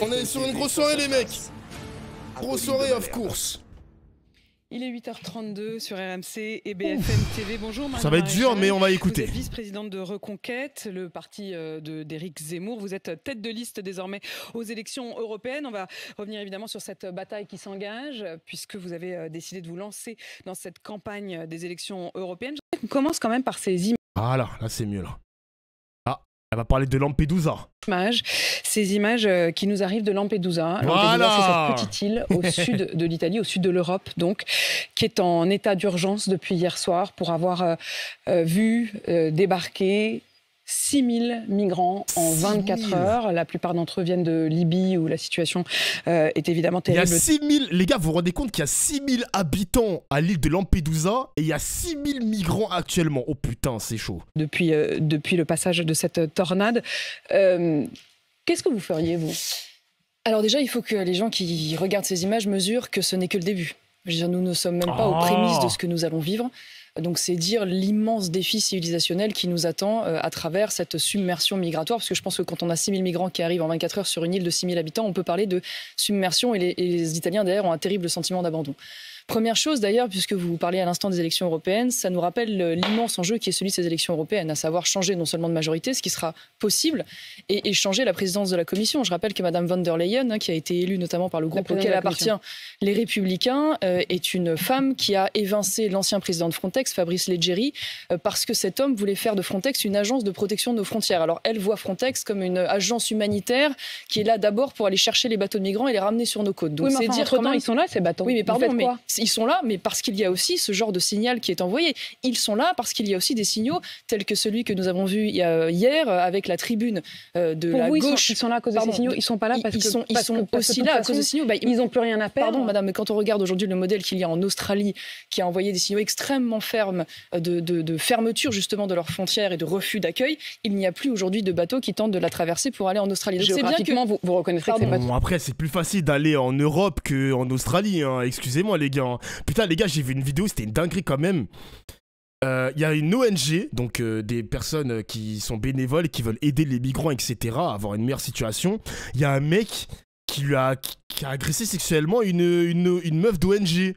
On est sur une grosse soirée, les mecs. Grosse soirée, of course. Il est 8h32 sur RMC et BFM TV. Bonjour Marion. Ça va être dur, mais on va écouter. Vous êtes vice-présidente de Reconquête, le parti d'Éric Zemmour. Vous êtes tête de liste désormais aux élections européennes. On va revenir évidemment sur cette bataille qui s'engage, puisque vous avez décidé de vous lancer dans cette campagne des élections européennes. On commence quand même par ces images. Ah là c'est mieux là. Ah, elle va parler de Lampedusa. Ces images qui nous arrivent de Lampedusa. Voilà. Lampedusa, c'est cette petite île au sud de l'Italie, au sud de l'Europe, donc, qui est en état d'urgence depuis hier soir pour avoir vu débarquer 6000 migrants en 24 heures. La plupart d'entre eux viennent de Libye où la situation est évidemment terrible. Il y a 6000, les gars, vous vous rendez compte qu'il y a 6000 habitants à l'île de Lampedusa et il y a 6000 migrants actuellement. Oh putain, c'est chaud. Depuis le passage de cette tornade. Qu'est-ce que vous feriez, vous ? Alors déjà, il faut que les gens qui regardent ces images mesurent que ce n'est que le début. Je veux dire, nous ne sommes même pas aux prémices de ce que nous allons vivre. Donc c'est dire l'immense défi civilisationnel qui nous attend à travers cette submersion migratoire. Parce que je pense que quand on a 6000 migrants qui arrivent en 24 heures sur une île de 6000 habitants, on peut parler de submersion et les Italiens d'ailleurs ont un terrible sentiment d'abandon. Première chose d'ailleurs, puisque vous parlez à l'instant des élections européennes, ça nous rappelle l'immense enjeu qui est celui de ces élections européennes, à savoir changer non seulement de majorité, ce qui sera possible, et changer la présidence de la Commission. Je rappelle que Mme von der Leyen, qui a été élue notamment par le groupe auquel appartient les Républicains, est une femme qui a évincé l'ancien président de Frontex, Fabrice Leggeri, parce que cet homme voulait faire de Frontex une agence de protection de nos frontières. Alors elle voit Frontex comme une agence humanitaire qui est là d'abord pour aller chercher les bateaux de migrants et les ramener sur nos côtes. Donc oui, mais enfin, entre-temps, ils sont là, ces bateaux. Oui, mais pardon, mais ils sont là, mais parce qu'il y a aussi ce genre de signal qui est envoyé. Ils sont là parce qu'il y a aussi des signaux tels que celui que nous avons vu hier avec la tribune de pour la vous, gauche. Ils sont là à cause de ces signaux. Ils sont pas là parce ils sont aussi là à cause des signaux. Ils n'ont plus rien à perdre. Pardon, madame, mais quand on regarde aujourd'hui le modèle qu'il y a en Australie, qui a envoyé des signaux extrêmement fermes de fermeture justement de leurs frontières et de refus d'accueil, il n'y a plus aujourd'hui de bateaux qui tentent de la traverser pour aller en Australie. Donc géographiquement, bien que vous reconnaîtrez que c'est pas... Bon, après, c'est plus facile d'aller en Europe qu'en Australie. Hein. Excusez-moi, les gars. Putain, les gars, j'ai vu une vidéo, c'était une dinguerie quand même. Il y a une ONG, donc des personnes qui sont bénévoles et qui veulent aider les migrants, etc., à avoir une meilleure situation. Il y a un mec qui a agressé sexuellement une meuf d'ONG.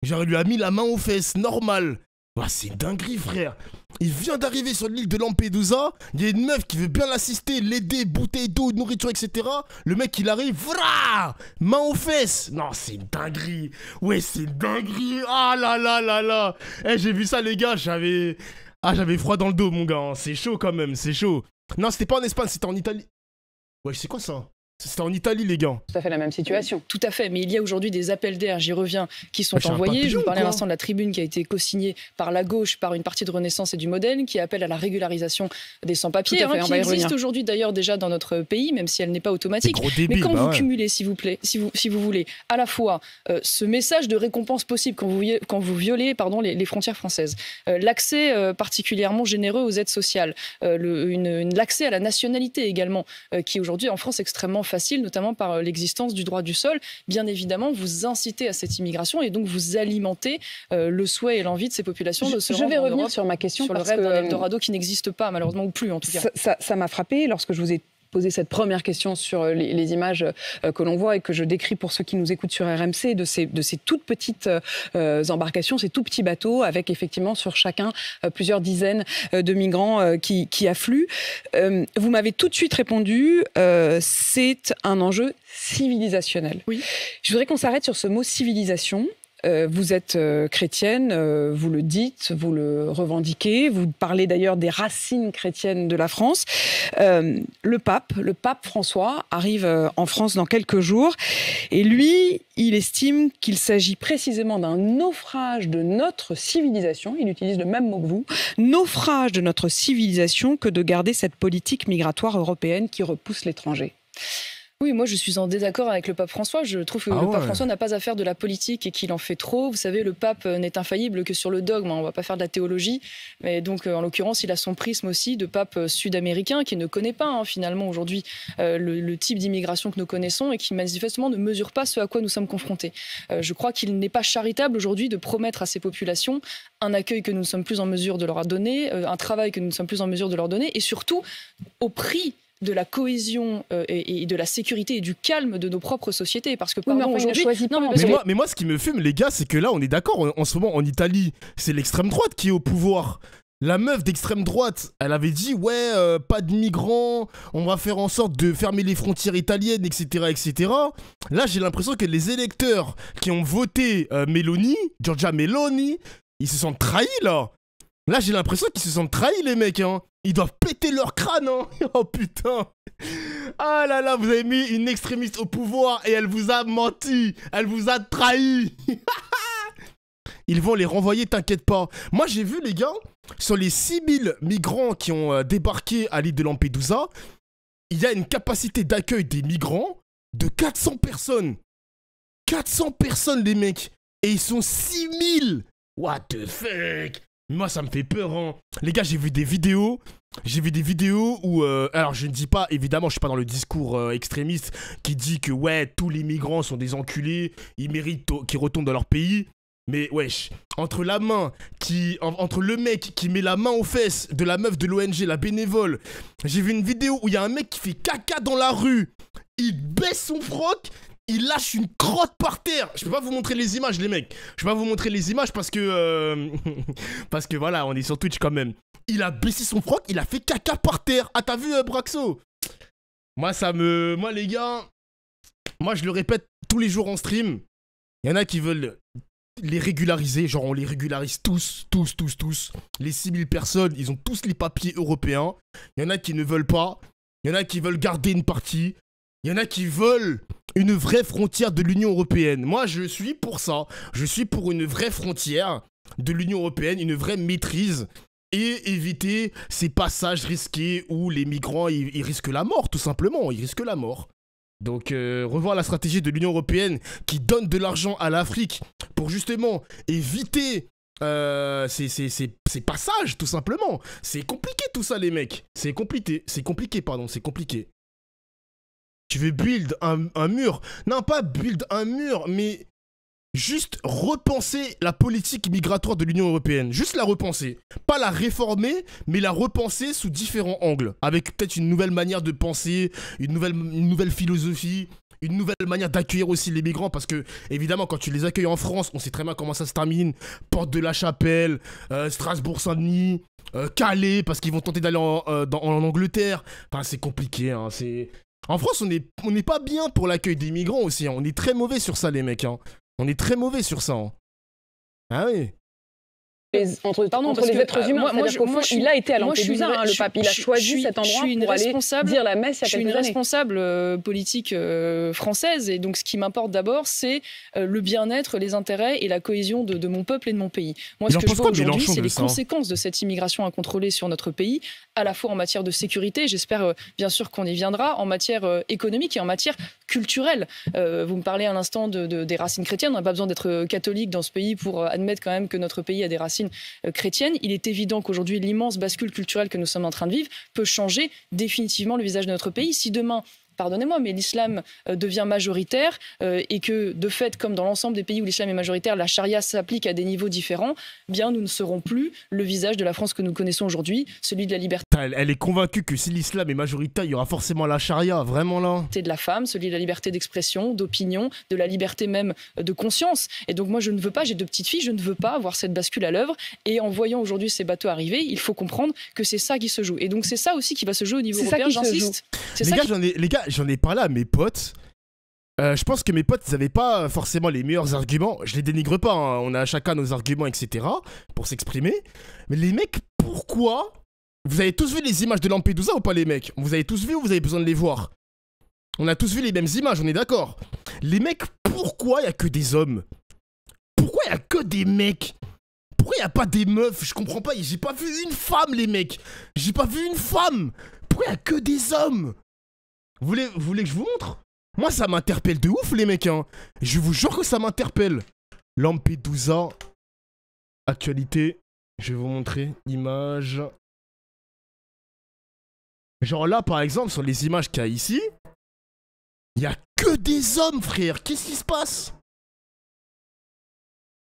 Genre, il lui a mis la main aux fesses, normal. Bah, c'est une dinguerie, frère. Il vient d'arriver sur l'île de Lampedusa. Il y a une meuf qui veut bien l'assister, l'aider, bouteille d'eau, nourriture, etc. Le mec, il arrive, vrah, main aux fesses. Non, c'est une dinguerie. Ouais, c'est une dinguerie. Ah là là là là. Eh, j'ai vu ça, les gars. J'avais froid dans le dos, mon gars. Hein. C'est chaud quand même, c'est chaud. Non, c'était pas en Espagne, c'était en Italie. Ouais, c'est quoi ça ? C'était en Italie, les gars. Tout à fait la même situation. Tout à fait, mais il y a aujourd'hui des appels d'air, j'y reviens, qui sont envoyés. Je vous parlais à l'instant de la tribune qui a été co-signée par la gauche, par une partie de Renaissance et du Modèle, qui appelle à la régularisation des sans-papiers, qui existe aujourd'hui d'ailleurs déjà dans notre pays, même si elle n'est pas automatique. Mais quand vous cumulez, s'il vous plaît, si vous voulez, à la fois ce message de récompense possible quand vous violez les frontières françaises, l'accès particulièrement généreux aux aides sociales, l'accès à la nationalité également, qui est aujourd'hui en France extrêmement facile, notamment par l'existence du droit du sol. Bien évidemment, vous incitez à cette immigration et donc vous alimentez le souhait et l'envie de ces populations de se rendre en Europe. Je vais revenir sur ma question sur le rêve d'un Eldorado qui n'existe pas, malheureusement, ou plus en tout cas. Ça m'a frappé lorsque je vous ai posé cette première question sur les images que l'on voit et que je décris pour ceux qui nous écoutent sur RMC, de ces toutes petites embarcations, ces tout petits bateaux avec effectivement sur chacun plusieurs dizaines de migrants qui affluent. Vous m'avez tout de suite répondu, c'est un enjeu civilisationnel. Oui. Je voudrais qu'on s'arrête sur ce mot civilisation. Vous êtes chrétienne, vous le dites, vous le revendiquez, vous parlez d'ailleurs des racines chrétiennes de la France. Le pape François arrive en France dans quelques jours et lui, il estime qu'il s'agit précisément d'un naufrage de notre civilisation, il utilise le même mot que vous, naufrage de notre civilisation que de garder cette politique migratoire européenne qui repousse l'étranger. Oui, moi je suis en désaccord avec le pape François. Je trouve que le pape François n'a pas à faire de la politique et qu'il en fait trop. Vous savez, le pape n'est infaillible que sur le dogme. On ne va pas faire de la théologie. Mais donc, en l'occurrence, il a son prisme aussi de pape sud-américain qui ne connaît pas finalement aujourd'hui le type d'immigration que nous connaissons et qui manifestement ne mesure pas ce à quoi nous sommes confrontés. Je crois qu'il n'est pas charitable aujourd'hui de promettre à ces populations un accueil que nous ne sommes plus en mesure de leur donner, un travail que nous ne sommes plus en mesure de leur donner et surtout au prix de la cohésion et de la sécurité et du calme de nos propres sociétés. Parce que, Oui, mais pardon, enfin, il ne aujourd'hui... choisit pas. Non, Mais moi, ce qui me fume, les gars, c'est que là, on est d'accord, en ce moment, en Italie, c'est l'extrême droite qui est au pouvoir. La meuf d'extrême droite, elle avait dit, ouais, pas de migrants, on va faire en sorte de fermer les frontières italiennes, etc., etc. Là, j'ai l'impression que les électeurs qui ont voté Meloni, Giorgia Meloni, ils se sentent trahis, là. Là, j'ai l'impression qu'ils se sentent trahis, les mecs, hein. Ils doivent péter leur crâne, hein. Oh, putain. Ah là là, vous avez mis une extrémiste au pouvoir et elle vous a menti. Elle vous a trahi. Ils vont les renvoyer, t'inquiète pas. Moi, j'ai vu, les gars, sur les 6000 migrants qui ont débarqué à l'île de Lampedusa, il y a une capacité d'accueil des migrants de 400 personnes. 400 personnes, les mecs. Et ils sont 6000. What the fuck? Moi, ça me fait peur, hein. Les gars, j'ai vu des vidéos. J'ai vu des vidéos où... alors, je ne dis pas, évidemment, je suis pas dans le discours extrémiste qui dit que, ouais, tous les migrants sont des enculés, ils méritent qu'ils retournent dans leur pays. Mais, wesh, entre le mec qui met la main aux fesses de la meuf de l'ONG, la bénévole, j'ai vu une vidéo où il y a un mec qui fait caca dans la rue. Il baisse son froc, il lâche une crotte par terre. Je peux pas vous montrer les images, les mecs. Je peux pas vous montrer les images parce que... parce que voilà, on est sur Twitch quand même. Il a baissé son froc, il a fait caca par terre. Ah, t'as vu, Braxo? Moi, Moi, les gars... Moi, je le répète tous les jours en stream. Il y en a qui veulent les régulariser. Genre, on les régularise tous. Les 6000 personnes, ils ont tous les papiers européens. Il y en a qui ne veulent pas. Il y en a qui veulent garder une partie. Il y en a qui veulent une vraie frontière de l'Union européenne. Moi, je suis pour ça. Je suis pour une vraie frontière de l'Union européenne, une vraie maîtrise et éviter ces passages risqués où les migrants, ils risquent la mort, tout simplement. Ils risquent la mort. Donc, revoir la stratégie de l'Union européenne qui donne de l'argent à l'Afrique pour justement éviter ces passages, tout simplement. C'est compliqué tout ça, les mecs. C'est compliqué. Tu veux build un mur? Non, pas build un mur, mais juste repenser la politique migratoire de l'Union européenne. Juste la repenser. Pas la réformer, mais la repenser sous différents angles. Avec peut-être une nouvelle manière de penser, une nouvelle philosophie, une nouvelle manière d'accueillir aussi les migrants. Parce que, évidemment, quand tu les accueilles en France, on sait très bien comment ça se termine. Porte de la Chapelle, Strasbourg-Saint-Denis, Calais, parce qu'ils vont tenter d'aller en Angleterre. Enfin, c'est compliqué, hein, En France, on n'est pas bien pour l'accueil des migrants aussi. Hein. On est très mauvais sur ça, les mecs. Hein. On est très mauvais sur ça. Hein. Ah oui. Entre les êtres humains, c'est-à-dire qu'au fond, il a été à Lampedusa, le pape. Il a choisi cet endroit pour aller dire la messe il y a quelques années. Je suis une responsable politique française, et donc ce qui m'importe d'abord, c'est le bien-être, les intérêts et la cohésion de mon peuple et de mon pays. Moi, ce que je vois aujourd'hui, c'est les conséquences de cette immigration incontrôlée sur notre pays, à la fois en matière de sécurité, j'espère bien sûr qu'on y viendra, en matière économique et en matière culturelle. Vous me parlez à l'instant des racines chrétiennes, on n'a pas besoin d'être catholique dans ce pays pour admettre quand même que notre pays a des racines chrétienne. Il est évident qu'aujourd'hui, l'immense bascule culturelle que nous sommes en train de vivre peut changer définitivement le visage de notre pays. Si demain, pardonnez-moi, mais l'islam devient majoritaire et que, de fait, comme dans l'ensemble des pays où l'islam est majoritaire, la charia s'applique à des niveaux différents, bien, nous ne serons plus le visage de la France que nous connaissons aujourd'hui, celui de la liberté. Elle est convaincue que si l'islam est majoritaire, il y aura forcément la charia, vraiment là. De la femme, celui de la liberté d'expression, d'opinion, de la liberté même de conscience. Et donc moi, je ne veux pas, j'ai 2 petites filles, je ne veux pas voir cette bascule à l'œuvre. Et en voyant aujourd'hui ces bateaux arriver, il faut comprendre que c'est ça qui se joue. Et donc c'est ça aussi qui va se jouer au niveau européen, j'insiste. Les gars, j'en ai parlé à mes potes. Je pense que mes potes, ils n'avaient pas forcément les meilleurs arguments. Je les dénigre pas, hein. On a chacun nos arguments, etc. pour s'exprimer. Mais les mecs, pourquoi? Vous avez tous vu les images de Lampedusa ou pas, les mecs? Vous avez tous vu ou vous avez besoin de les voir? On a tous vu les mêmes images, on est d'accord. Les mecs, pourquoi il n'y a que des hommes? Pourquoi il n'y a que des mecs? Pourquoi il n'y a pas des meufs? Je comprends pas, j'ai pas vu une femme, les mecs. J'ai pas vu une femme. Pourquoi il n'y a que des hommes? Vous voulez que je vous montre? Moi, ça m'interpelle de ouf, les mecs. Hein. Je vous jure que ça m'interpelle. Lampedusa. Actualité. Je vais vous montrer. Images. Genre là, par exemple, sur les images qu'il y a ici, il n'y a que des hommes, frère. Qu'est-ce qui se passe?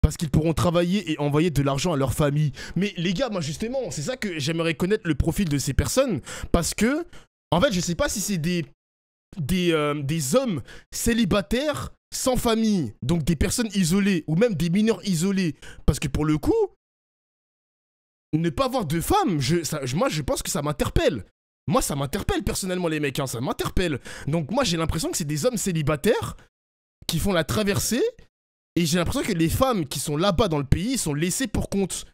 Parce qu'ils pourront travailler et envoyer de l'argent à leur famille. Mais les gars, moi justement, c'est ça que j'aimerais connaître le profil de ces personnes. Parce que En fait, je sais pas si c'est des hommes célibataires sans famille, donc des personnes isolées, ou même des mineurs isolés. Parce que pour le coup, ne pas avoir de femme, moi je pense que ça m'interpelle. Moi ça m'interpelle personnellement les mecs, hein, ça m'interpelle. Donc moi j'ai l'impression que c'est des hommes célibataires qui font la traversée, et j'ai l'impression que les femmes qui sont là-bas dans le pays sont laissées pour compte.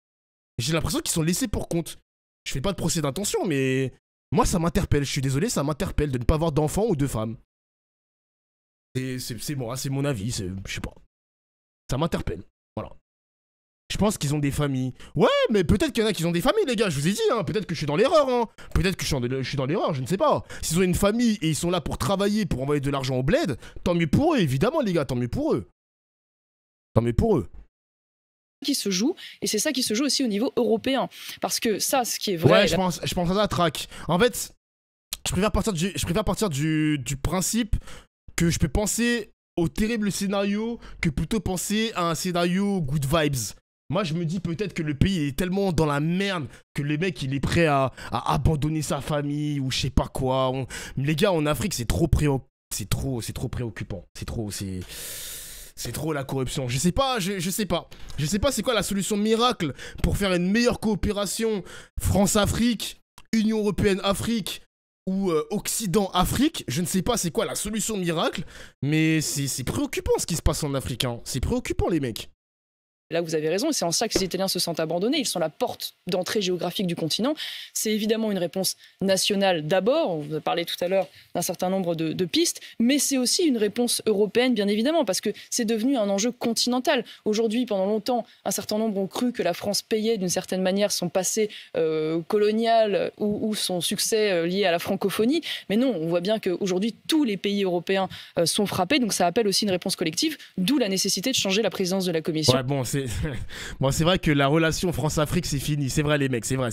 J'ai l'impression qu'ils sont laissés pour compte. Je fais pas de procès d'intention, mais moi ça m'interpelle, je suis désolé, ça m'interpelle de ne pas avoir d'enfants ou de femmes. C'est bon, c'est mon avis, je sais pas. Ça m'interpelle, voilà. Je pense qu'ils ont des familles. Ouais, mais peut-être qu'il y en a qui ont des familles, les gars, je vous ai dit, hein. Peut-être que je suis dans l'erreur, hein. Peut-être que je suis dans l'erreur, je ne sais pas. S'ils ont une famille et ils sont là pour travailler, pour envoyer de l'argent au bled, tant mieux pour eux, évidemment, les gars, tant mieux pour eux. Tant mieux pour eux. Qui se joue, et c'est ça qui se joue aussi au niveau européen. Parce que ça, ce qui est vrai... Ouais, je pense à ça, Track. En fait, je préfère partir du principe que je peux penser au terrible scénario que plutôt penser à un scénario good vibes. Moi, je me dis peut-être que le pays est tellement dans la merde que le mec, il est prêt à abandonner sa famille ou je sais pas quoi. Les gars, en Afrique, c'est trop préoccupant. C'est trop la corruption. Je sais pas. Je sais pas c'est quoi la solution miracle pour faire une meilleure coopération France-Afrique, Union Européenne-Afrique ou Occident-Afrique. Je ne sais pas c'est quoi la solution miracle, mais c'est préoccupant ce qui se passe en Afrique, hein. C'est préoccupant, les mecs. Là, vous avez raison, et c'est en ça que les Italiens se sentent abandonnés. Ils sont la porte d'entrée géographique du continent. C'est évidemment une réponse nationale d'abord. On vous a parlé tout à l'heure d'un certain nombre de pistes, mais c'est aussi une réponse européenne, bien évidemment, parce que c'est devenu un enjeu continental. Aujourd'hui, pendant longtemps, un certain nombre ont cru que la France payait d'une certaine manière son passé colonial ou son succès lié à la francophonie. Mais non, on voit bien qu'aujourd'hui, tous les pays européens sont frappés. Donc ça appelle aussi une réponse collective, d'où la nécessité de changer la présidence de la Commission. Ouais, bon, c'est vrai que la relation France-Afrique, c'est fini. C'est vrai, les mecs, c'est vrai.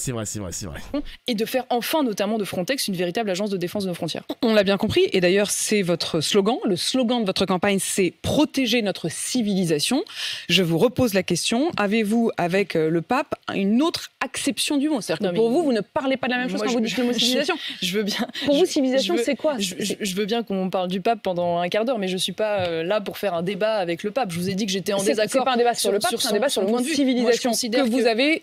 Et de faire enfin, notamment de Frontex, une véritable agence de défense de nos frontières. On l'a bien compris, et d'ailleurs, c'est votre slogan. Le slogan de votre campagne, c'est « Protéger notre civilisation ». Je vous repose la question. Avez-vous, avec le pape, une autre acception du mot? C'est-à-dire que pour vous ne parlez pas de la même chose quand vous dites le mot civilisation. Je veux bien. Pour vous, civilisation, c'est quoi? Je veux bien qu'on parle du pape pendant un quart d'heure, mais je ne suis pas là pour faire un débat avec le pape. Je vous ai dit que j'étais en désaccord. C'est pas un débat sur le pape, c'est un débat sur le mot civilisation que vous avez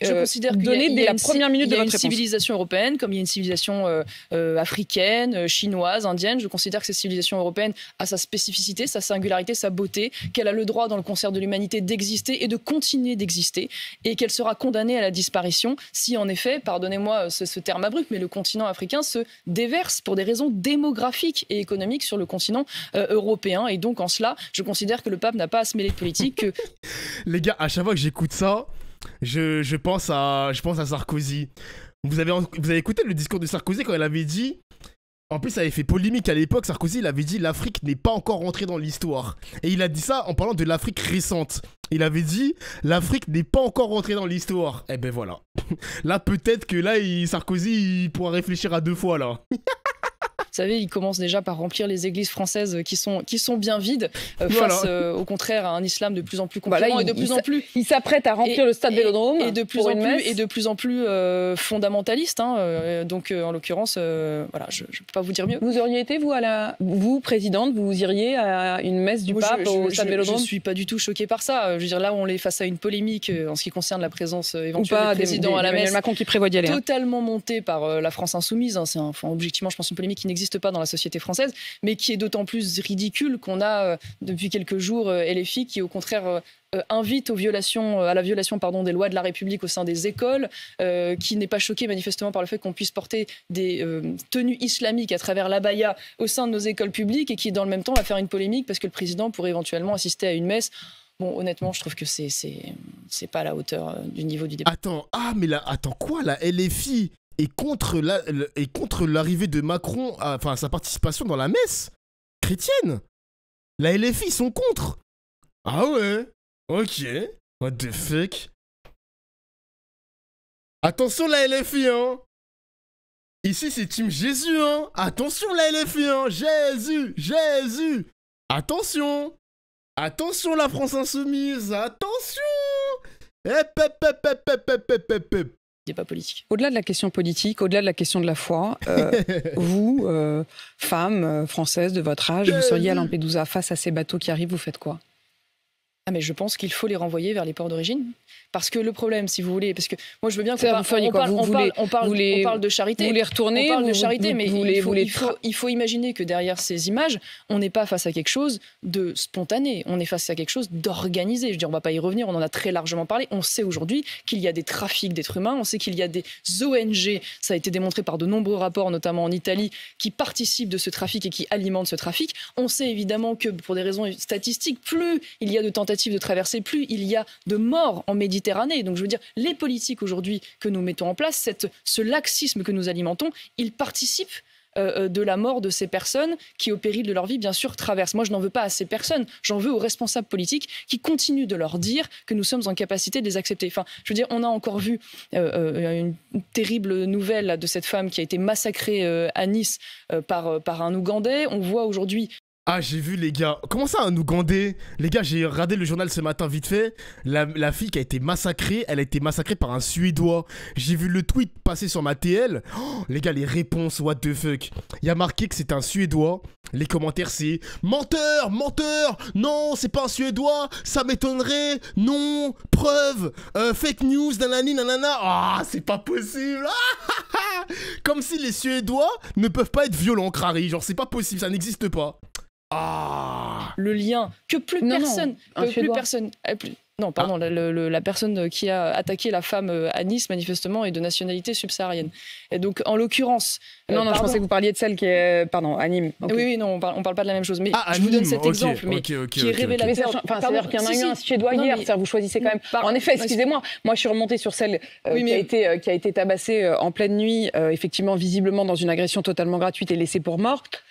donné dès la première minute de votre réponse. Il y a une civilisation européenne, comme il y a une civilisation africaine, chinoise, indienne. Je considère que cette civilisation européenne a sa spécificité, sa singularité, sa beauté, qu'elle a le droit dans le concert de l'humanité d'exister et de continuer d'exister, et qu'elle sera condamnée à la disparition si, en effet, pardonnez-moi ce terme abrupt, mais le continent africain se déverse pour des raisons démographiques et économiques sur le continent européen. Et donc, en cela, je considère que le pape n'a pas à se mêler de politique. Les gars, à chaque fois que j'écoute ça, je pense à Sarkozy. Vous avez écouté le discours de Sarkozy quand il avait dit... En plus, ça avait fait polémique à l'époque. Sarkozy, il avait dit l'Afrique n'est pas encore rentrée dans l'histoire. Et il a dit ça en parlant de l'Afrique récente. Il avait dit l'Afrique n'est pas encore rentrée dans l'histoire. Eh ben voilà. Là, peut-être que là, Sarkozy, il pourra réfléchir à 2 fois là. Vous savez, il commence déjà par remplir les églises françaises qui sont bien vides, face au contraire à un islam de plus en plus concurrent, et de plus en plus... Il s'apprête à remplir le stade Vélodrome et de plus en plus fondamentaliste. Donc, en l'occurrence, voilà, je ne peux pas vous dire mieux. Vous auriez été, vous, présidente, vous iriez à une messe du pape au stade Vélodrome? Je ne suis pas du tout choquée par ça. Je veux dire, là où on est face à une polémique en ce qui concerne la présence éventuelle du président à la messe, Macron qui prévoit d'y aller, totalement montée par la France insoumise. C'est objectivement, je pense, une polémique qui n'existe pas dans la société française, mais qui est d'autant plus ridicule qu'on a depuis quelques jours LFI qui au contraire invite à la violation des lois de la République au sein des écoles, qui n'est pas choqué manifestement par le fait qu'on puisse porter des tenues islamiques à travers l'abaya au sein de nos écoles publiques, et qui dans le même temps va faire une polémique parce que le président pourrait éventuellement assister à une messe. Bon, honnêtement, je trouve que c'est pas à la hauteur du niveau du débat. Attends, quoi, la LFI est contre l'arrivée de Macron, enfin sa participation dans la messe chrétienne? La LFI, ils sont contre. Ah ouais? Ok. What the fuck? Attention la LFI, hein. Ici, c'est Team Jésus, hein. Attention la LFI, hein. Jésus. Attention la France insoumise. Attention. débat politique. Au-delà de la question politique, au-delà de la question de la foi, vous, femme française de votre âge, vous seriez à Lampedusa face à ces bateaux qui arrivent, vous faites quoi? Ah mais je pense qu'il faut les renvoyer vers les ports d'origine. Parce que le problème, si vous voulez, parce que moi je veux bien qu'on parle de charité. Vous les retournez, on parle de charité, mais il faut imaginer que derrière ces images, on n'est pas face à quelque chose de spontané, on est face à quelque chose d'organisé. Je veux dire, on ne va pas y revenir, on en a très largement parlé. On sait aujourd'hui qu'il y a des trafics d'êtres humains, on sait qu'il y a des ONG, ça a été démontré par de nombreux rapports, notamment en Italie, qui participent de ce trafic et qui alimentent ce trafic. On sait évidemment que pour des raisons statistiques, plus il y a de tentatives de traversée, plus il y a de morts en Méditerranée. Donc je veux dire, les politiques aujourd'hui que nous mettons en place, ce laxisme que nous alimentons, ils participent de la mort de ces personnes qui, au péril de leur vie, bien sûr, traversent. Moi, je n'en veux pas à ces personnes, j'en veux aux responsables politiques qui continuent de leur dire que nous sommes en capacité de les accepter. Enfin, je veux dire, on a encore vu une terrible nouvelle là, de cette femme qui a été massacrée à Nice par un Ougandais. On voit aujourd'hui... Ah, j'ai vu les gars. Comment ça, un Ougandais? Les gars, j'ai regardé le journal ce matin vite fait. La fille qui a été massacrée, elle a été massacrée par un Suédois. J'ai vu le tweet passer sur ma TL. Oh, les gars, les réponses, what the fuck. Il y a marqué que c'est un Suédois. Les commentaires, c'est menteur, menteur. Non, c'est pas un Suédois. Ça m'étonnerait. Non, preuve. Fake news, nanani, nanana. Ah, c'est pas possible. Comme si les Suédois ne peuvent pas être violents, Crary. Genre, c'est pas possible, ça n'existe pas. Ah. Le lien que plus personne, non, pardon, la personne qui a attaqué la femme à Nice, manifestement, est de nationalité subsaharienne. Et donc, en l'occurrence... Non, je pensais que vous parliez de celle qui est... Pardon, à Nîmes. Okay. Oui, non, on parle pas de la même chose. Mais je vous donne cet exemple, mais qui est révélateur. C'est-à-dire qu'il y en a eu un Suédois hier, vous choisissez quand même... En effet, excusez-moi, moi je suis remontée sur celle qui a été tabassée en pleine nuit, effectivement, visiblement dans une agression totalement gratuite et laissée pour morte.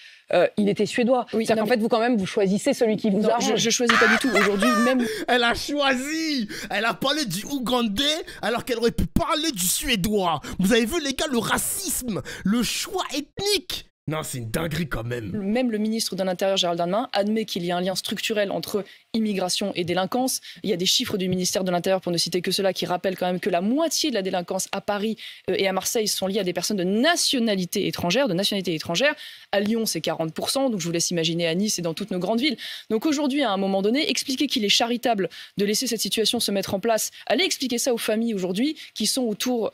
Il était suédois. Oui, c'est-à-dire qu'en fait, vous choisissez celui qui vous arrange. Je choisis pas du tout. Aujourd'hui, même... Elle a choisi. Elle a parlé du Ougandais alors qu'elle aurait pu parler du Suédois. Vous avez vu, les gars, le racisme, le choix ethnique. Non, c'est une dinguerie quand même. Même le ministre de l'Intérieur, Gérald Darmanin, admet qu'il y a un lien structurel entre immigration et délinquance. Il y a des chiffres du ministère de l'Intérieur, pour ne citer que cela, qui rappellent quand même que la moitié de la délinquance à Paris et à Marseille sont liées à des personnes de nationalité étrangère. À Lyon, c'est 40%, donc je vous laisse imaginer à Nice et dans toutes nos grandes villes. Donc aujourd'hui, à un moment donné, expliquer qu'il est charitable de laisser cette situation se mettre en place, allez expliquer ça aux familles aujourd'hui qui sont autour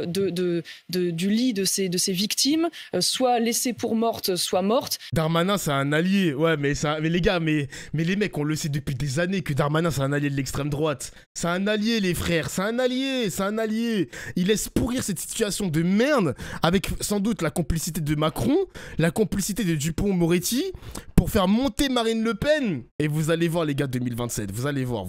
du lit de ces victimes, soit laissées pour mortes, soit mortes. Darmanin, c'est un allié, ouais, mais les gars, mais les mecs, on le sait depuis des années que Darmanin, c'est un allié de l'extrême droite. C'est un allié, les frères, c'est un allié. Il laisse pourrir cette situation de merde avec sans doute la complicité de Macron, la complicité de Dupond-Moretti pour faire monter Marine Le Pen. Et vous allez voir, les gars, 2027, vous allez voir.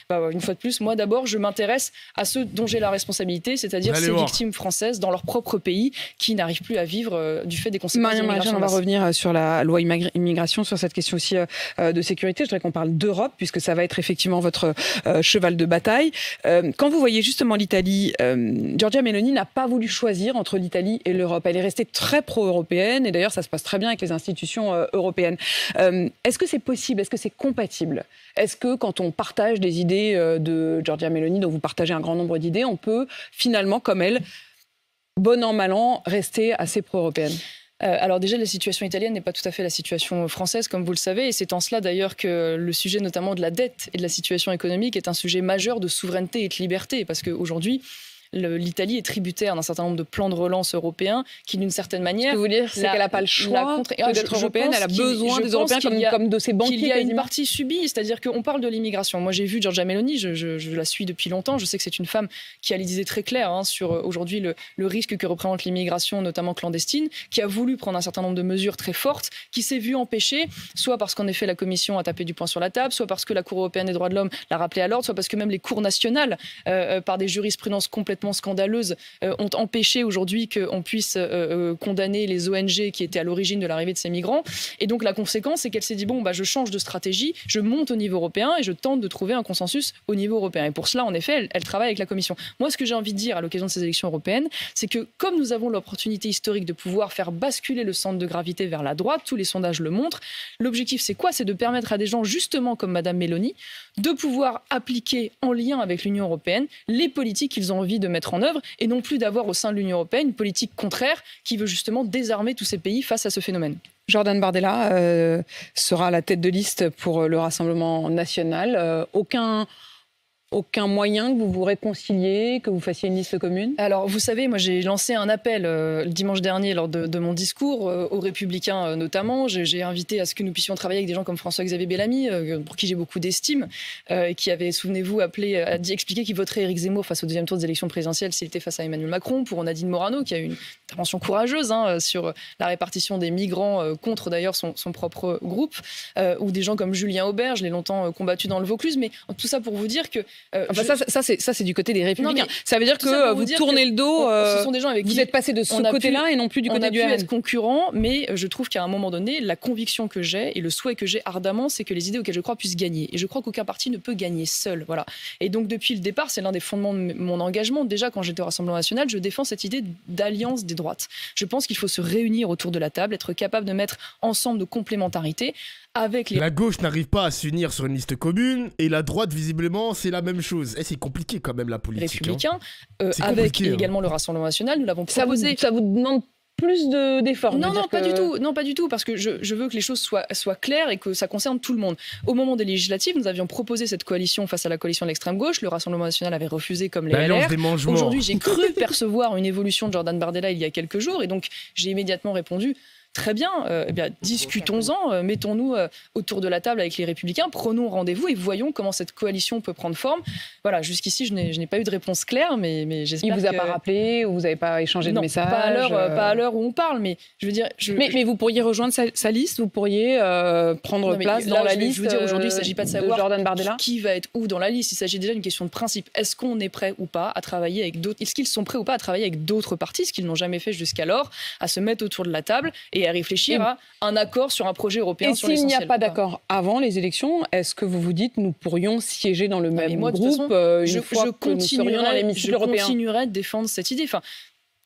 Bah ouais, une fois de plus, moi d'abord, je m'intéresse à ceux dont j'ai la responsabilité, c'est-à-dire ces victimes françaises dans leur propre pays qui n'arrivent plus à vivre du fait des conséquences de l'immigration. On va revenir sur la loi immigration, sur cette question aussi de sécurité. Je voudrais qu'on parle d'Europe, puisque ça va être effectivement votre cheval de bataille. Quand vous voyez justement l'Italie, Giorgia Meloni n'a pas voulu choisir entre l'Italie et l'Europe. Elle est restée très pro-européenne, et d'ailleurs ça se passe très bien avec les institutions européennes. Est-ce que c'est possible? Est-ce que c'est compatible? Est-ce que quand on partage des idées de Giorgia Meloni, dont vous partagez un grand nombre d'idées, on peut finalement, comme elle, bon an, mal an, rester assez pro-européenne? Alors déjà, la situation italienne n'est pas tout à fait la situation française, comme vous le savez, et c'est en cela d'ailleurs que le sujet notamment de la dette et de la situation économique est un sujet majeur de souveraineté et de liberté, parce qu'aujourd'hui, l'Italie est tributaire d'un certain nombre de plans de relance européens qui, d'une certaine manière... Ce que vous voulez dire, c'est qu'elle n'a pas le choix d'être européenne, elle a besoin des Européens comme de ses banquiers. Il y a une partie subie, c'est-à-dire qu'on parle de l'immigration. Moi, j'ai vu Giorgia Meloni, je la suis depuis longtemps, je sais que c'est une femme qui a les idées très claires sur aujourd'hui le risque que représente l'immigration, notamment clandestine, qui a voulu prendre un certain nombre de mesures très fortes, qui s'est vue empêcher, soit parce qu'en effet la Commission a tapé du poing sur la table, soit parce que la Cour européenne des droits de l'homme l'a rappelé à l'ordre, soit parce que même les cours nationales, par des jurisprudences complètement scandaleuses, ont empêché aujourd'hui qu'on puisse condamner les ONG qui étaient à l'origine de l'arrivée de ces migrants. Et donc la conséquence, c'est qu'elle s'est dit, bon, je change de stratégie, je monte au niveau européen et je tente de trouver un consensus au niveau européen. Et pour cela, en effet, elle travaille avec la Commission. Moi, ce que j'ai envie de dire à l'occasion de ces élections européennes, c'est que comme nous avons l'opportunité historique de pouvoir faire basculer le centre de gravité vers la droite, tous les sondages le montrent, l'objectif, c'est quoi? C'est de permettre à des gens, justement comme Madame Meloni, de pouvoir appliquer en lien avec l'Union européenne les politiques qu'ils ont envie de mettre en œuvre, et non plus d'avoir au sein de l'Union européenne une politique contraire qui veut justement désarmer tous ces pays face à ce phénomène. Jordan Bardella sera à la tête de liste pour le Rassemblement national. Aucun moyen que vous vous réconciliez, que vous fassiez une liste commune? Alors, vous savez, moi, j'ai lancé un appel le dimanche dernier lors de mon discours, aux Républicains notamment. J'ai invité à ce que nous puissions travailler avec des gens comme François-Xavier Bellamy, pour qui j'ai beaucoup d'estime, qui avait, souvenez-vous, expliqué qu'il voterait Éric Zemmour face au deuxième tour des élections présidentielles s'il était face à Emmanuel Macron. Pour Nadine Morano, qui a eu une intervention courageuse sur la répartition des migrants contre d'ailleurs son propre groupe, ou des gens comme Julien Aubert, je l'ai longtemps combattu dans le Vaucluse. Mais tout ça pour vous dire que ça, c'est du côté des Républicains. Non, ça veut dire que vous tournez le dos. Ce sont des gens avec qui vous êtes passé de ce côté-là et non plus du côté du RN. On a pu être concurrents, mais je trouve qu'à un moment donné, la conviction que j'ai et le souhait que j'ai ardemment, c'est que les idées auxquelles je crois puissent gagner. Et je crois qu'aucun parti ne peut gagner seul. Voilà. Et donc depuis le départ, c'est l'un des fondements de mon engagement. Déjà, quand j'étais au Rassemblement national, je défends cette idée d'alliance des droites. Je pense qu'il faut se réunir autour de la table, être capable de mettre ensemble de complémentarité. La gauche n'arrive pas à s'unir sur une liste commune et la droite, visiblement, c'est la même chose. C'est compliqué quand même la politique. Républicains, avec également le Rassemblement national, nous l'avons proposé. Ça vous demande plus d'efforts? Non, pas du tout, parce que je veux que les choses soient claires et que ça concerne tout le monde. Au moment des législatives, nous avions proposé cette coalition face à la coalition de l'extrême gauche. Le Rassemblement national avait refusé comme les LR. Aujourd'hui, j'ai cru percevoir une évolution de Jordan Bardella il y a quelques jours, et donc j'ai immédiatement répondu. Très bien, discutons-en, mettons-nous autour de la table avec les Républicains, prenons rendez-vous et voyons comment cette coalition peut prendre forme. Voilà, jusqu'ici, je n'ai pas eu de réponse claire, mais j'espère que... Il vous a pas rappelé ou vous n'avez pas échangé de messages? Pas à l'heure où on parle, mais je veux dire... Mais vous pourriez rejoindre sa liste, vous pourriez prendre place dans la liste. Je veux dire, aujourd'hui, il ne s'agit pas de savoir Jordan Bardella qui va être où dans la liste. Il s'agit déjà d'une question de principe. Est-ce qu'on est prêt ou pas à travailler avec d'autres? Est-ce qu'ils sont prêts ou pas à travailler avec d'autres partis, ce qu'ils n'ont jamais fait jusqu'alors, à se mettre autour de la table et à réfléchir à un accord sur un projet européen sur l'essentiel. Et s'il n'y a pas d'accord avant les élections, est-ce que vous vous dites nous pourrions siéger dans le même groupe je continuerai de défendre cette idée.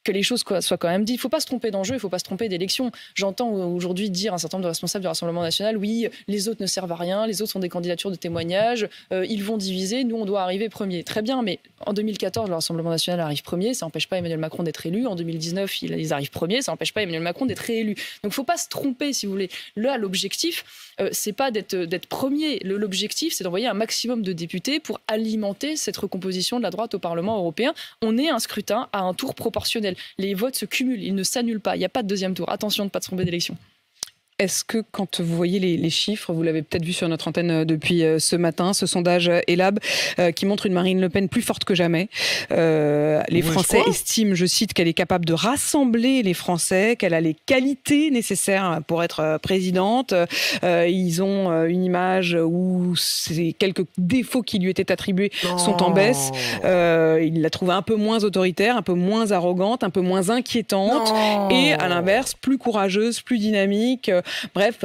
Que les choses soient quand même dites. Il ne faut pas se tromper d'enjeu, il ne faut pas se tromper d'élection. J'entends aujourd'hui dire un certain nombre de responsables du Rassemblement national, oui, les autres ne servent à rien, les autres sont des candidatures de témoignage, ils vont diviser, nous on doit arriver premier. Très bien, mais en 2014, le Rassemblement national arrive premier, ça n'empêche pas Emmanuel Macron d'être élu. En 2019, ils arrivent premier, ça n'empêche pas Emmanuel Macron d'être réélu. Donc il ne faut pas se tromper, si vous voulez. Là, l'objectif, c'est pas d'être premier. L'objectif, c'est d'envoyer un maximum de députés pour alimenter cette recomposition de la droite au Parlement européen. On est un scrutin à un tour proportionnel. Les votes se cumulent, ils ne s'annulent pas. Il n'y a pas de deuxième tour. Attention de ne pas se tromper d'élection. Est-ce que quand vous voyez les chiffres, vous l'avez peut-être vu sur notre antenne depuis ce matin, ce sondage Elab qui montre une Marine Le Pen plus forte que jamais. Les Français estiment, je cite, qu'elle est capable de rassembler les Français, qu'elle a les qualités nécessaires pour être présidente. Ils ont une image où ces quelques défauts qui lui étaient attribués sont en baisse. Ils la trouvent un peu moins autoritaire, un peu moins arrogante, un peu moins inquiétante. Et à l'inverse, plus courageuse, plus dynamique. Bref,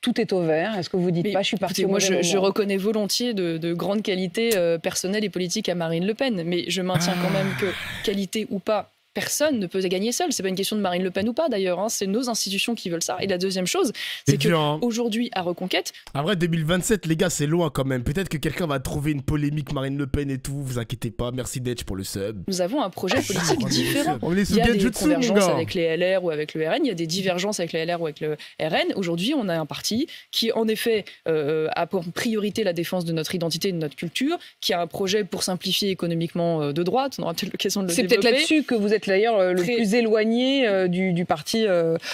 tout est au vert. Est-ce que vous dites pas, je suis partie au mauvais moment? Je reconnais volontiers de grandes qualités personnelles et politiques à Marine Le Pen, mais je maintiens quand même que, qualité ou pas, personne ne peut gagner seul. C'est pas une question de Marine Le Pen ou pas d'ailleurs, c'est nos institutions qui veulent ça. Et la deuxième chose, c'est qu'aujourd'hui à Reconquête... En vrai, 2027, les gars, c'est loin quand même. Peut-être que quelqu'un va trouver une polémique Marine Le Pen et tout, vous inquiétez pas. Merci Detch pour le sub. Nous avons un projet politique différent. Il y a des convergences avec les LR ou avec le RN, il y a des divergences avec les LR ou avec le RN. Aujourd'hui, on a un parti qui, en effet, a pour priorité la défense de notre identité et de notre culture, qui a un projet pour simplifier économiquement de droite. On aura peut-être l'occasion de le développer. C'est peut-être là-dessus que vous êtes d'ailleurs le plus éloigné du parti.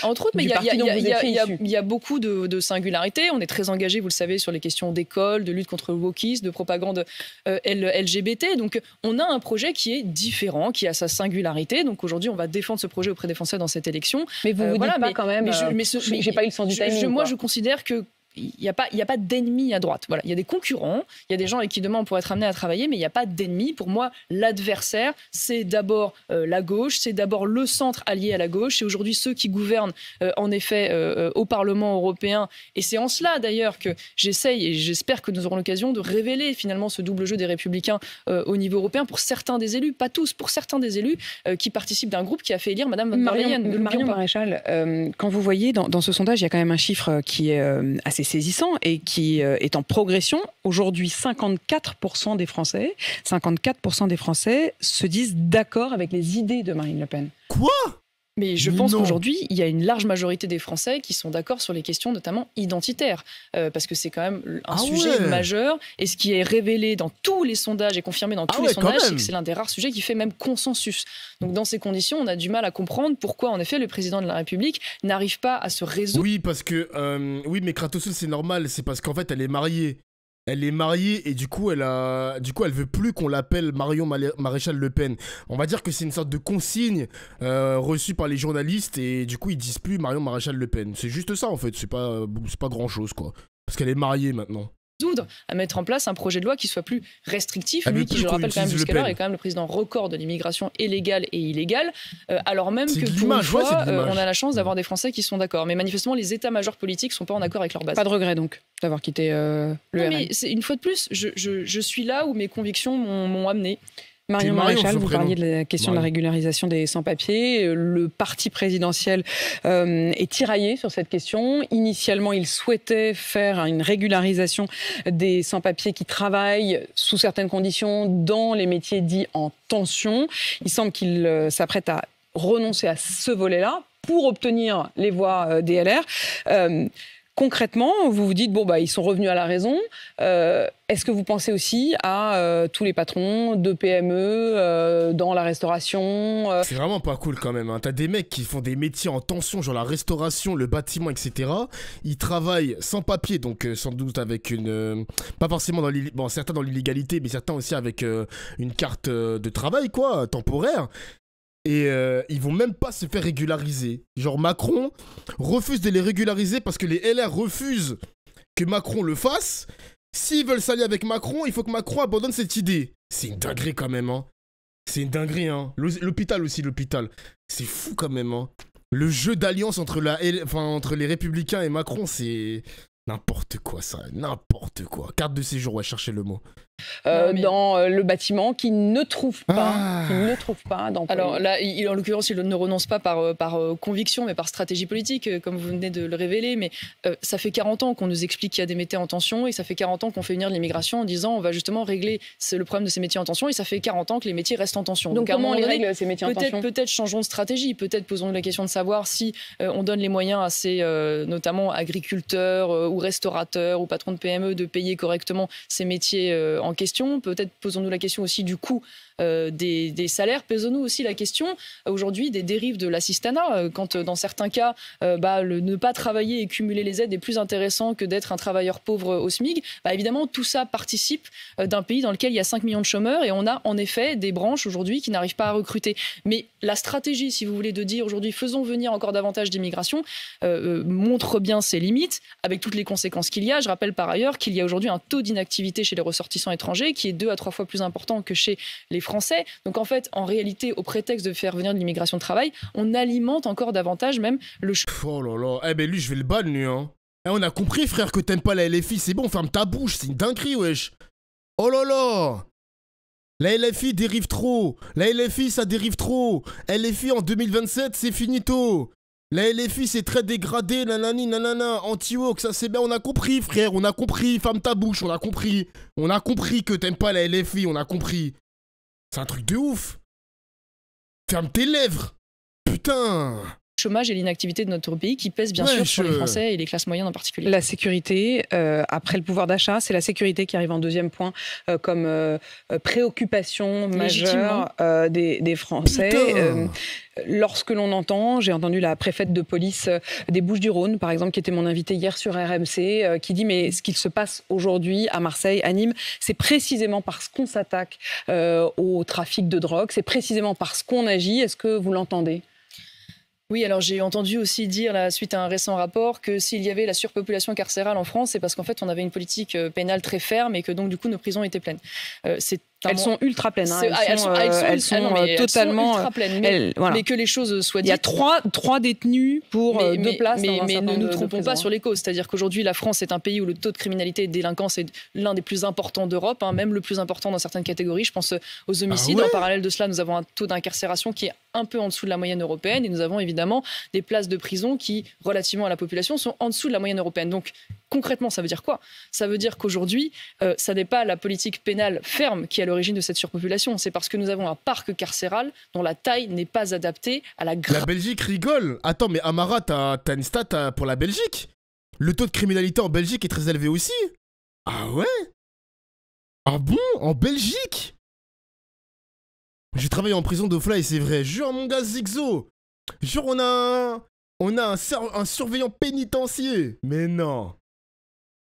Entre autres, mais il y a beaucoup de singularités. On est très engagé, vous le savez, sur les questions d'école, de lutte contre le wokisme, de propagande LGBT. Donc, on a un projet qui est différent, qui a sa singularité. Donc, aujourd'hui, on va défendre ce projet auprès des Français dans cette élection. Mais vous dites pas quand même. J'ai pas eu le sens du timing. Moi, je considère que il n'y a pas d'ennemis à droite. Voilà. Il y a des concurrents, il y a des gens avec qui demain on pourrait être amené à travailler, mais il n'y a pas d'ennemis. Pour moi, l'adversaire, c'est d'abord la gauche, c'est d'abord le centre allié à la gauche. C'est aujourd'hui ceux qui gouvernent, en effet, au Parlement européen. Et c'est en cela, d'ailleurs, que j'essaye, et j'espère que nous aurons l'occasion de révéler finalement ce double jeu des Républicains au niveau européen pour certains des élus, pas tous, pour certains des élus qui participent d'un groupe qui a fait élire Mme von der Leyen. Marion Maréchal, quand vous voyez dans ce sondage, il y a quand même un chiffre qui est assez assez saisissant et qui est en progression. Aujourd'hui, 54% des Français se disent d'accord avec les idées de Marine Le Pen. Quoi ? Mais je pense qu'aujourd'hui, il y a une large majorité des Français qui sont d'accord sur les questions notamment identitaires, parce que c'est quand même un sujet majeur. Et ce qui est révélé dans tous les sondages et confirmé dans tous les sondages, c'est que c'est l'un des rares sujets qui fait même consensus. Donc dans ces conditions, on a du mal à comprendre pourquoi, en effet, le président de la République n'arrive pas à se résoudre. Oui, parce que... oui, mais Kratos, c'est normal. C'est parce qu'en fait, elle est mariée. Elle est mariée et du coup, elle veut plus qu'on l'appelle Marion Maréchal Le Pen. On va dire que c'est une sorte de consigne reçue par les journalistes et du coup, ils disent plus Marion Maréchal Le Pen. C'est juste ça en fait, c'est pas grand-chose quoi. Parce qu'elle est mariée maintenant. À mettre en place un projet de loi qui soit plus restrictif, lui qui, je le rappelle quand même jusqu'alors, est quand même le président record de l'immigration illégale et illégale, alors même que pour une fois, on a la chance d'avoir des Français qui sont d'accord. Mais manifestement, les états-majors politiques ne sont pas en accord avec leur base. Pas de regret donc d'avoir quitté le RN. Mais une fois de plus, je suis là où mes convictions m'ont amené. Marion Maréchal, vous parliez de la question de la régularisation des sans-papiers. Le parti présidentiel est tiraillé sur cette question. Initialement, il souhaitait faire une régularisation des sans-papiers qui travaillent sous certaines conditions dans les métiers dits en tension. Il semble qu'il s'apprête à renoncer à ce volet-là pour obtenir les voix des LR. Concrètement, vous vous dites, ils sont revenus à la raison. Est-ce que vous pensez aussi à tous les patrons de PME dans la restauration C'est vraiment pas cool quand même. Hein. T'as des mecs qui font des métiers en tension, genre la restauration, le bâtiment, etc. Ils travaillent sans papier, donc sans doute avec une... pas forcément dans certains dans l'illégalité, mais certains aussi avec une carte de travail, quoi, temporaire. Et ils vont même pas se faire régulariser. Genre Macron refuse de les régulariser parce que les LR refusent que Macron le fasse. S'ils veulent s'allier avec Macron, il faut que Macron abandonne cette idée. C'est une dinguerie quand même, hein. C'est une dinguerie, hein. L'hôpital aussi, l'hôpital. C'est fou quand même, hein. Le jeu d'alliance entre les Républicains et Macron, c'est... n'importe quoi ça, n'importe quoi. Carte de séjour, ouais, cherchez le mot. Dans le bâtiment qui ne trouve pas, d'employés. Alors là, en l'occurrence, il ne renonce pas par conviction, mais par stratégie politique, comme vous venez de le révéler. Mais ça fait 40 ans qu'on nous explique qu'il y a des métiers en tension, et ça fait 40 ans qu'on fait venir de l'immigration en disant on va justement régler le problème de ces métiers en tension, et ça fait 40 ans que les métiers restent en tension. Donc comment on les règle, ces métiers en tension ? Peut-être changeons de stratégie, peut-être posons-nous la question de savoir si on donne les moyens à ces, notamment agriculteurs ou restaurateurs ou patrons de PME de payer correctement ces métiers en question. Peut-être posons-nous la question aussi du coût des salaires. Posons-nous aussi la question aujourd'hui des dérives de l'assistanat. Quand dans certains cas, le ne pas travailler et cumuler les aides est plus intéressant que d'être un travailleur pauvre au SMIC. Évidemment, tout ça participe d'un pays dans lequel il y a 5 millions de chômeurs et on a en effet des branches aujourd'hui qui n'arrivent pas à recruter. Mais la stratégie, si vous voulez, de dire aujourd'hui faisons venir encore davantage d'immigration montre bien ses limites avec toutes les conséquences qu'il y a. Je rappelle par ailleurs qu'il y a aujourd'hui un taux d'inactivité chez les ressortissants étrangers qui est 2 à 3 fois plus important que chez les Français. Donc en fait, en réalité, au prétexte de faire venir de l'immigration de travail, on alimente encore davantage même le... Oh là là, eh ben lui, je vais le ban, lui, hein. Eh, on a compris, frère, que t'aimes pas la LFI, c'est bon, ferme ta bouche, c'est une dinguerie, wesh. Oh là là. La LFI dérive trop. La LFI, ça dérive trop. LFI en 2027, c'est finito. La LFI, c'est très dégradé, nanani, nanana, anti-woke, ça c'est bien, on a compris, frère, on a compris, ferme ta bouche, on a compris. On a compris que t'aimes pas la LFI, on a compris. C'est un truc de ouf. Ferme tes lèvres. Putain. Chômage et l'inactivité de notre pays qui pèsent bien sûr sur les Français et les classes moyennes en particulier. La sécurité, après le pouvoir d'achat, c'est la sécurité qui arrive en deuxième point comme préoccupation majeure des Français. Lorsque l'on entend, j'ai entendu la préfète de police des Bouches-du-Rhône, par exemple, qui était mon invitée hier sur RMC, qui dit mais ce qu'il se passe aujourd'hui à Marseille, à Nîmes, c'est précisément parce qu'on s'attaque au trafic de drogue, c'est précisément parce qu'on agit. Est-ce que vous l'entendez ? Oui, alors j'ai entendu aussi dire, suite à un récent rapport, que s'il y avait la surpopulation carcérale en France, c'est parce qu'en fait, on avait une politique pénale très ferme et que donc, du coup, nos prisons étaient pleines. Elles sont ultra pleines. Hein. Elles sont totalement ultra pleines. Mais que les choses soient dites. Il y a trois détenus pour 2 places. Mais ne nous trompons pas sur les causes. C'est-à-dire qu'aujourd'hui, la France est un pays où le taux de criminalité et de délinquance est l'un des plus importants d'Europe, hein, même le plus important dans certaines catégories. Je pense aux homicides. En parallèle de cela, nous avons un taux d'incarcération qui est un peu en dessous de la moyenne européenne. Et nous avons évidemment des places de prison qui, relativement à la population, sont en dessous de la moyenne européenne. Donc, concrètement, ça veut dire quoi? Ça veut dire qu'aujourd'hui, ça n'est pas la politique pénale ferme qui est à l'origine de cette surpopulation. C'est parce que nous avons un parc carcéral dont la taille n'est pas adaptée à la La Belgique rigole. Attends, mais Amara, t'as une stat pour la Belgique? Le taux de criminalité en Belgique est très élevé aussi? Ah ouais? Ah bon? En Belgique? J'ai travaillé en prison de Fly, c'est vrai. Jure, mon gars Zigzo. Jure, on a un surveillant pénitentiaire. Mais non.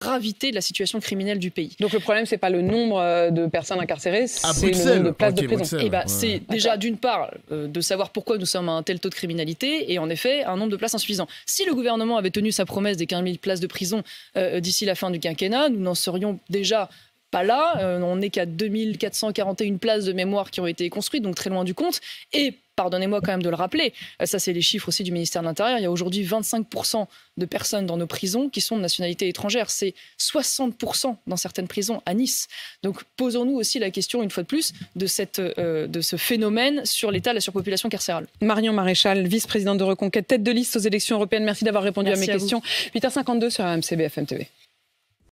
Gravité de la situation criminelle du pays. Donc le problème, c'est pas le nombre de personnes incarcérées, c'est le nombre de places de prison. Et c'est déjà d'une part de savoir pourquoi nous sommes à un tel taux de criminalité et en effet un nombre de places insuffisant. Si le gouvernement avait tenu sa promesse des 15 000 places de prison d'ici la fin du quinquennat, nous n'en serions déjà pas là. On n'est qu'à 2441 places de mémoire qui ont été construites, donc très loin du compte. Et pardonnez-moi quand même de le rappeler, ça c'est les chiffres aussi du ministère de l'Intérieur, il y a aujourd'hui 25% de personnes dans nos prisons qui sont de nationalité étrangère. C'est 60% dans certaines prisons à Nice. Donc posons-nous aussi la question, une fois de plus, de ce phénomène sur l'état de la surpopulation carcérale. Marion Maréchal, vice-présidente de Reconquête, tête de liste aux élections européennes. Merci d'avoir répondu à mes questions. 8h52 sur RMC BFM TV.